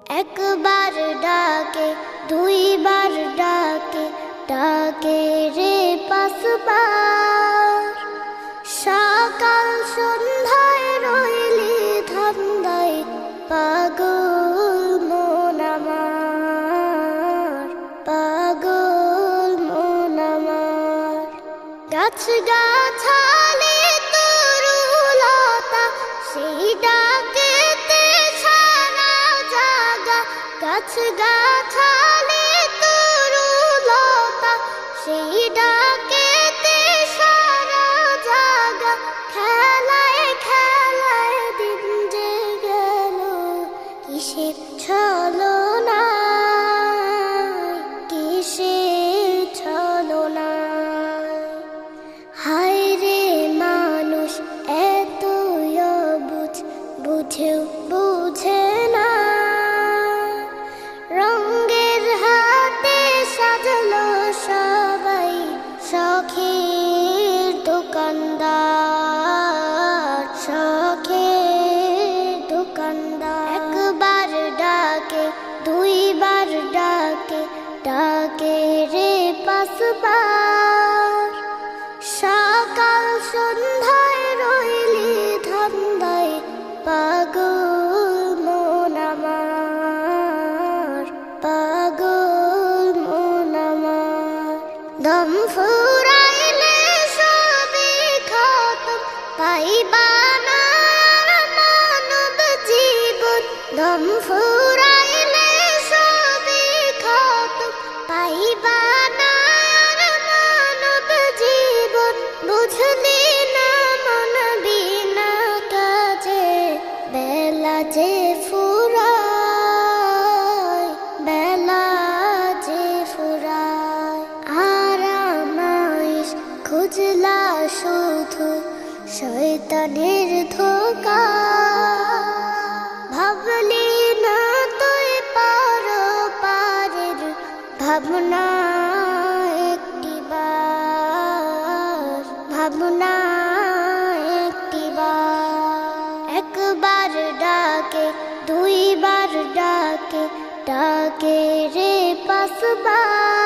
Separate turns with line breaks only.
একবার ডাকে দুইবার ডাকে, ডাকে রে পাঁচবার। সকাল সন্ধ্যায় রইলি ধান্দায়, পাগল মন আমার, পাগল মন আমার। গাছ গাছালি তরুলতা সেই ডাকেতে সারা জাগা, গাছ গাছালি তরুলতা সেই ডাকেতে সারা জাগা। খেলায় খেলায় দিন যে গেল কিসের ছলনায়, কিসের ছলনায়। হায় রে মানুষ এত অবুঝ, বুঝেও বুঝে না। রঙের হাতে সাজলো সবাই শখের দোকানদার, শখের দোকানদার। একবার ডাকে দুইবার ডাকে, ডাকে রে পাঁচবার। সকাল সন্ধ্যায় রইলি ধান্দায়, পাগল মন আমার, পাগল মন আমার। দম ফুরাইলে সবই খতম, পাইবা না মানব জীবন। দম ফুরাইলে সবই খতম, পাইবা না মানব জীবন। বুঝলি না মন বিনা কাজে বেলা যে ফুরায়, বেলা যে ফুরায়। আরামাইশ খুঁজলা শুধু শয়তানের ধোঁকা, ভাবলি না তুই পার পারের ভাবনা একটিবার, ভাবনা একটিবার। একবার ডাকে দুইবার ডাকে, ডাকে রে পাঁচবার।